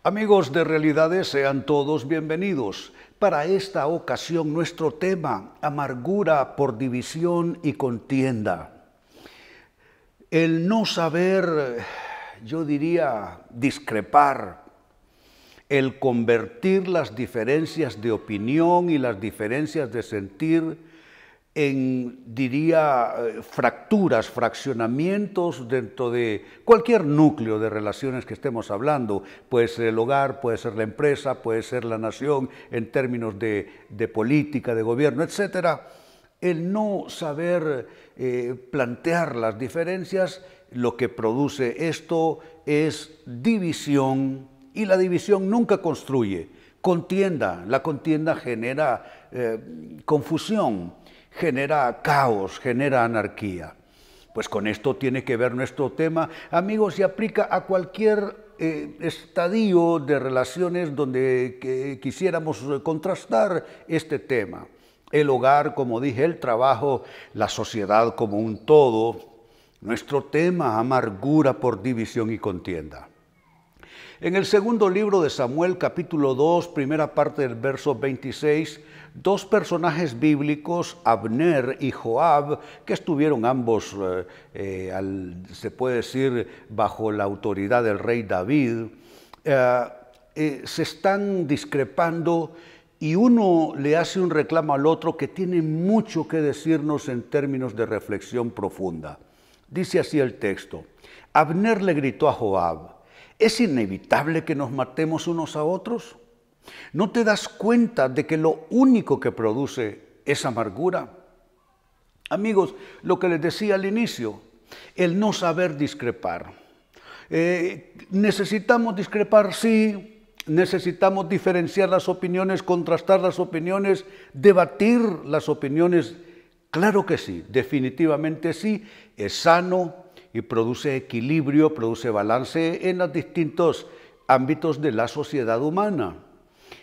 Amigos de Realidades, sean todos bienvenidos. Para esta ocasión nuestro tema, amargura por división y contienda. El no saber, yo diría, discrepar, el convertir las diferencias de opinión y las diferencias de sentir en, diría, fracturas, fraccionamientos dentro de cualquier núcleo de relaciones que estemos hablando. Puede ser el hogar, puede ser la empresa, puede ser la nación en términos de política, de gobierno, etc. El no saber plantear las diferencias, lo que produce esto es división, y la división nunca construye. Contienda, la contienda genera confusión, genera caos, genera anarquía. Pues con esto tiene que ver nuestro tema, amigos, y aplica a cualquier estadio de relaciones donde quisiéramos contrastar este tema. El hogar, como dije, el trabajo, la sociedad como un todo. Nuestro tema, amargura por división y contienda. En el segundo libro de Samuel, capítulo 2, primera parte del verso 26, dos personajes bíblicos, Abner y Joab, que estuvieron ambos, se puede decir, bajo la autoridad del rey David, se están discrepando y uno le hace un reclamo al otro que tiene mucho que decirnos en términos de reflexión profunda. Dice así el texto: Abner le gritó a Joab: ¿es inevitable que nos matemos unos a otros? ¿No te das cuenta de que lo único que produce es amargura? Amigos, lo que les decía al inicio, el no saber discrepar. ¿Necesitamos discrepar? Sí. ¿Necesitamos diferenciar las opiniones, contrastar las opiniones, debatir las opiniones? Claro que sí, definitivamente sí. Es sano y produce equilibrio, produce balance en los distintos ámbitos de la sociedad humana.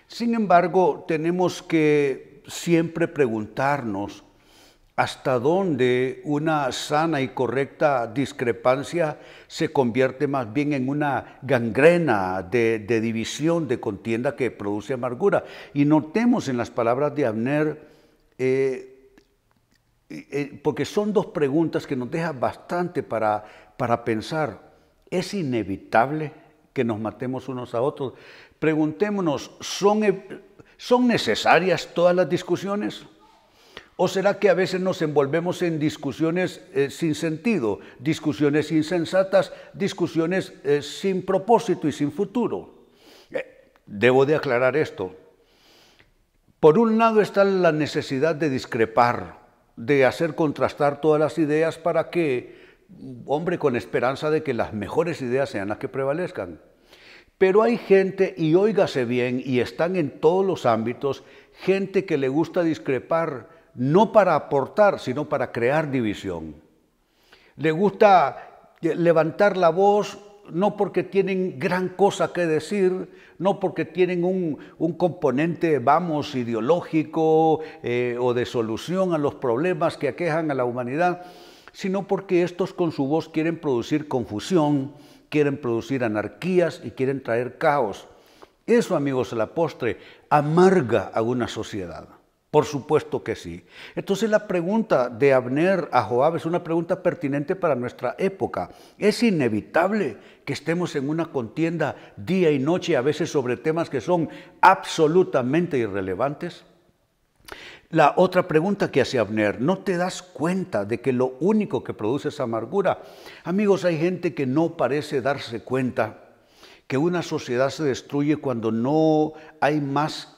Sin embargo, tenemos que siempre preguntarnos hasta dónde una sana y correcta discrepancia se convierte más bien en una gangrena de división, de contienda que produce amargura. Y notemos en las palabras de Abner, porque son dos preguntas que nos dejan bastante para pensar. ¿Es inevitable que nos matemos unos a otros? Preguntémonos, ¿son necesarias todas las discusiones? ¿O será que a veces nos envolvemos en discusiones sin sentido, discusiones insensatas, discusiones sin propósito y sin futuro? Debo de aclarar esto. Por un lado está la necesidad de discrepar, de hacer contrastar todas las ideas para que, hombre, con esperanza de que las mejores ideas sean las que prevalezcan. Pero hay gente, y óigase bien, y están en todos los ámbitos, gente que le gusta discrepar, no para aportar, sino para crear división. Le gusta levantar la voz, no porque tienen gran cosa que decir, no porque tienen un componente, vamos, ideológico o de solución a los problemas que aquejan a la humanidad, sino porque estos con su voz quieren producir confusión, quieren producir anarquías y quieren traer caos. Eso, amigos, a la postre amarga a una sociedad. Por supuesto que sí. Entonces la pregunta de Abner a Joab es una pregunta pertinente para nuestra época. ¿Es inevitable que estemos en una contienda día y noche, a veces sobre temas que son absolutamente irrelevantes? La otra pregunta que hace Abner: ¿no te das cuenta de que lo único que produce es amargura? Amigos, hay gente que no parece darse cuenta que una sociedad se destruye cuando no hay más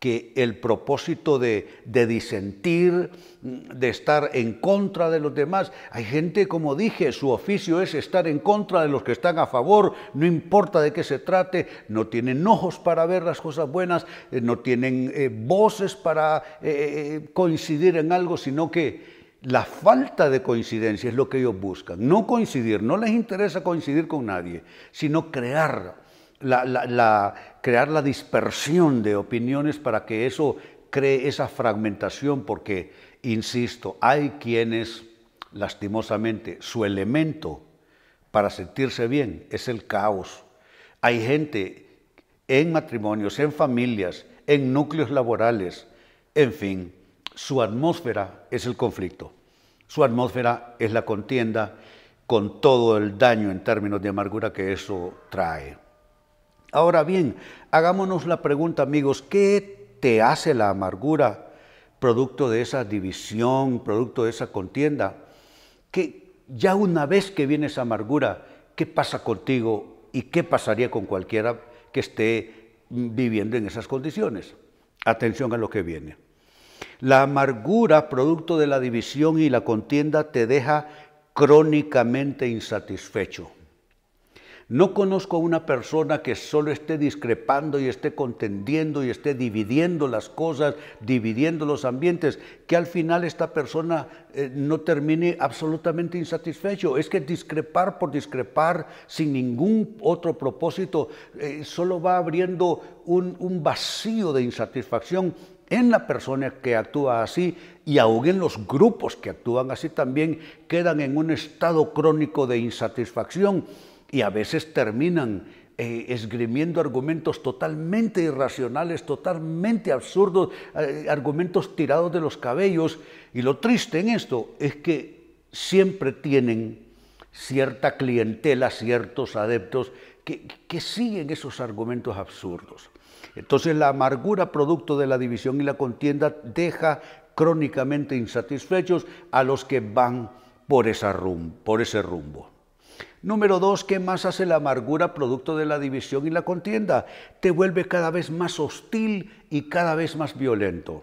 que el propósito de disentir, de estar en contra de los demás. Hay gente, como dije, su oficio es estar en contra de los que están a favor, no importa de qué se trate, no tienen ojos para ver las cosas buenas, no tienen voces para coincidir en algo, sino que la falta de coincidencia es lo que ellos buscan. No coincidir, no les interesa coincidir con nadie, sino crear la dispersión de opiniones para que eso cree esa fragmentación, porque, insisto, hay quienes, lastimosamente, su elemento para sentirse bien es el caos. Hay gente en matrimonios, en familias, en núcleos laborales, en fin, su atmósfera es el conflicto. Su atmósfera es la contienda con todo el daño en términos de amargura que eso trae. Ahora bien, hagámonos la pregunta, amigos, ¿qué te hace la amargura producto de esa división, producto de esa contienda? Que ya una vez que viene esa amargura, ¿qué pasa contigo y qué pasaría con cualquiera que esté viviendo en esas condiciones? Atención a lo que viene. La amargura, producto de la división y la contienda, te deja crónicamente insatisfecho. No conozco a una persona que solo esté discrepando y esté contendiendo y esté dividiendo las cosas, dividiendo los ambientes, que al final esta persona no termine absolutamente insatisfecho. Es que discrepar por discrepar sin ningún otro propósito solo va abriendo un vacío de insatisfacción en la persona que actúa así, y aún en los grupos que actúan así también quedan en un estado crónico de insatisfacción. Y a veces terminan esgrimiendo argumentos totalmente irracionales, totalmente absurdos, argumentos tirados de los cabellos. Y lo triste en esto es que siempre tienen cierta clientela, ciertos adeptos que siguen esos argumentos absurdos. Entonces la amargura producto de la división y la contienda deja crónicamente insatisfechos a los que van por ese rumbo. Número 2, ¿qué más hace la amargura producto de la división y la contienda? Te vuelve cada vez más hostil y cada vez más violento.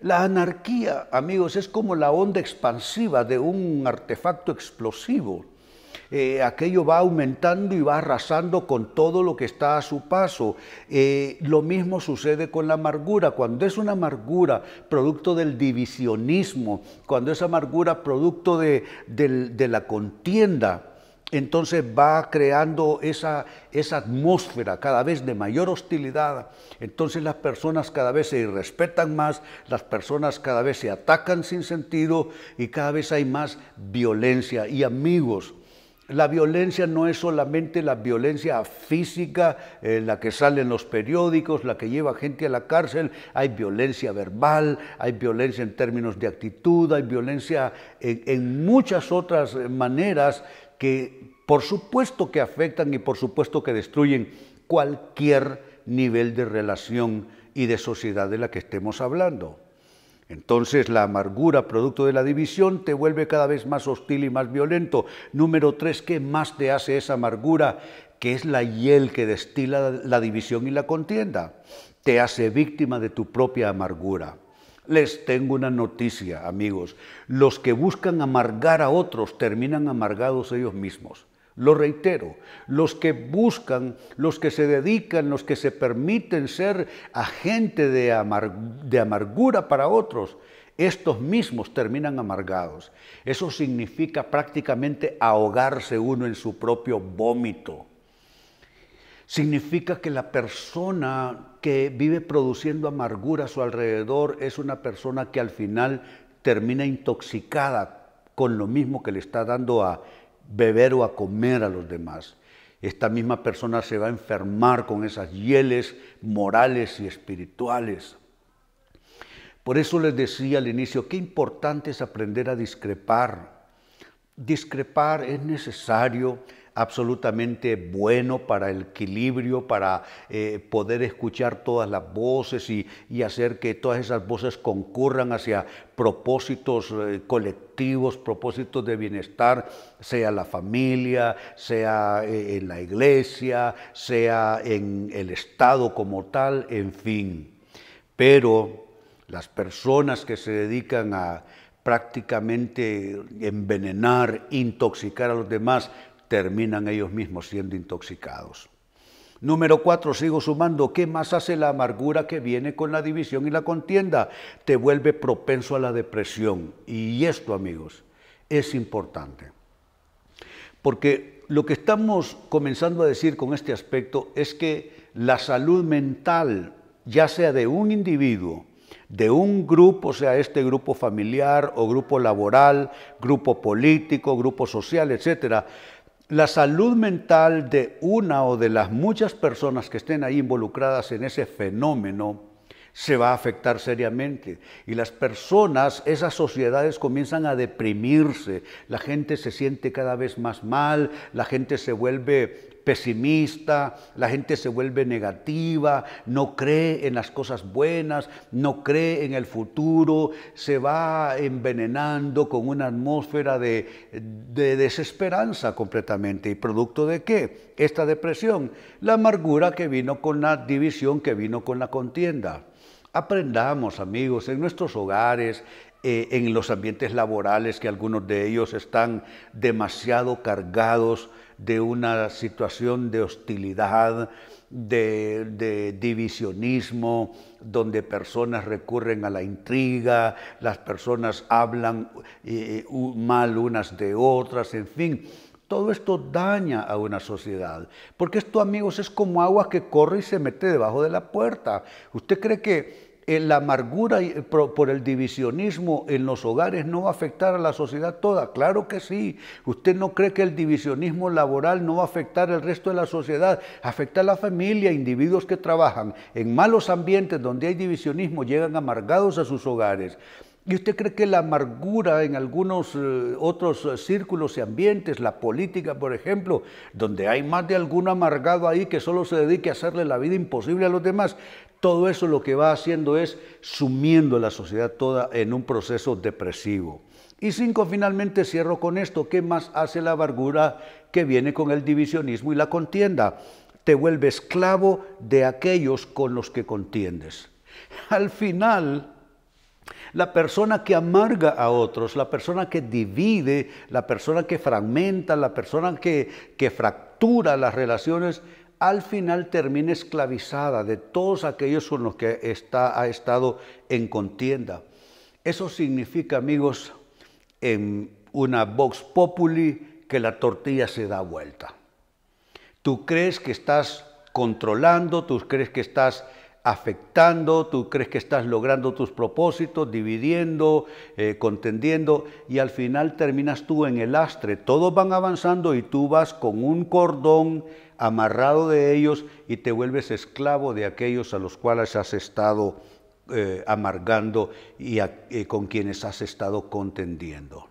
La anarquía, amigos, es como la onda expansiva de un artefacto explosivo. Aquello va aumentando y va arrasando con todo lo que está a su paso. Lo mismo sucede con la amargura. Cuando es una amargura producto del divisionismo, cuando es amargura producto de la contienda, entonces va creando esa atmósfera cada vez de mayor hostilidad. Entonces las personas cada vez se irrespetan más, las personas cada vez se atacan sin sentido y cada vez hay más violencia. Y amigos, la violencia no es solamente la violencia física, la que sale en los periódicos, la que lleva gente a la cárcel. Hay violencia verbal, hay violencia en términos de actitud, hay violencia en muchas otras maneras que por supuesto que afectan y por supuesto que destruyen cualquier nivel de relación y de sociedad de la que estemos hablando. Entonces la amargura producto de la división te vuelve cada vez más hostil y más violento. Número 3, ¿qué más te hace esa amargura? Que es la hiel que destila la división y la contienda. Te hace víctima de tu propia amargura. Les tengo una noticia, amigos. Los que buscan amargar a otros terminan amargados ellos mismos. Lo reitero, los que buscan, los que se dedican, los que se permiten ser agente de amargura para otros, estos mismos terminan amargados. Eso significa prácticamente ahogarse uno en su propio vómito. Significa que la persona que vive produciendo amargura a su alrededor es una persona que al final termina intoxicada con lo mismo que le está dando a beber o a comer a los demás. Esta misma persona se va a enfermar con esas hieles morales y espirituales. Por eso les decía al inicio, qué importante es aprender a discrepar. Discrepar es necesario, absolutamente bueno para el equilibrio, para poder escuchar todas las voces y hacer que todas esas voces concurran hacia propósitos colectivos, propósitos de bienestar, sea la familia, sea en la iglesia, sea en el Estado como tal, en fin. Pero las personas que se dedican a prácticamente envenenar, intoxicar a los demás, terminan ellos mismos siendo intoxicados. Número 4, sigo sumando, ¿qué más hace la amargura que viene con la división y la contienda? Te vuelve propenso a la depresión. Y esto, amigos, es importante. Porque lo que estamos comenzando a decir con este aspecto es que la salud mental, ya sea de un individuo, de un grupo, sea este grupo familiar o grupo laboral, grupo político, grupo social, etcétera, la salud mental de una o de las muchas personas que estén ahí involucradas en ese fenómeno se va a afectar seriamente. Y las personas, esas sociedades comienzan a deprimirse, la gente se siente cada vez más mal, la gente se vuelve pesimista, la gente se vuelve negativa, no cree en las cosas buenas, no cree en el futuro, se va envenenando con una atmósfera de desesperanza completamente. ¿Y producto de qué? Esta depresión, la amargura que vino con la división, que vino con la contienda. Aprendamos, amigos, en nuestros hogares, en los ambientes laborales, que algunos de ellos están demasiado cargados de una situación de hostilidad, de divisionismo, donde personas recurren a la intriga, las personas hablan mal unas de otras, en fin. Todo esto daña a una sociedad, porque esto, amigos, es como agua que corre y se mete debajo de la puerta. ¿Usted cree que la amargura por el divisionismo en los hogares no va a afectar a la sociedad toda? Claro que sí. ¿Usted no cree que el divisionismo laboral no va a afectar al resto de la sociedad? Afecta a la familia, individuos que trabajan en malos ambientes donde hay divisionismo, llegan amargados a sus hogares. ¿Y usted cree que la amargura en algunos otros círculos y ambientes, la política, por ejemplo, donde hay más de algún amargado ahí que solo se dedique a hacerle la vida imposible a los demás, todo eso lo que va haciendo es sumiendo a la sociedad toda en un proceso depresivo? Y 5, finalmente cierro con esto. ¿Qué más hace la amargura que viene con el divisionismo y la contienda? Te vuelve esclavo de aquellos con los que contiendes. Al final, la persona que amarga a otros, la persona que divide, la persona que fragmenta, la persona que fractura las relaciones, al final termina esclavizada de todos aquellos con los que ha estado en contienda. Eso significa, amigos, en una vox populi, que la tortilla se da vuelta. Tú crees que estás controlando, tú crees que estás afectando, tú crees que estás logrando tus propósitos, dividiendo, contendiendo, y al final terminas tú en el lastre. Todos van avanzando y tú vas con un cordón amarrado de ellos y te vuelves esclavo de aquellos a los cuales has estado amargando y con quienes has estado contendiendo.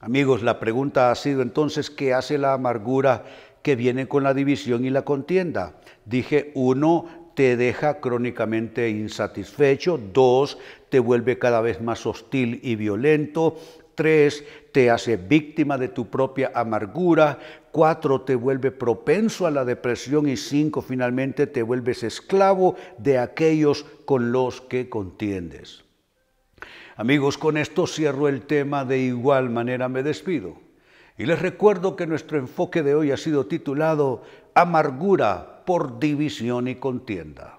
Amigos, la pregunta ha sido entonces, ¿qué hace la amargura que viene con la división y la contienda? Dije, 1, te deja crónicamente insatisfecho. 2, te vuelve cada vez más hostil y violento. 3, te hace víctima de tu propia amargura. 4, te vuelve propenso a la depresión. Y 5, finalmente, te vuelves esclavo de aquellos con los que contiendes. Amigos, con esto cierro el tema. De igual manera me despido. Y les recuerdo que nuestro enfoque de hoy ha sido titulado Amargura por división y contienda.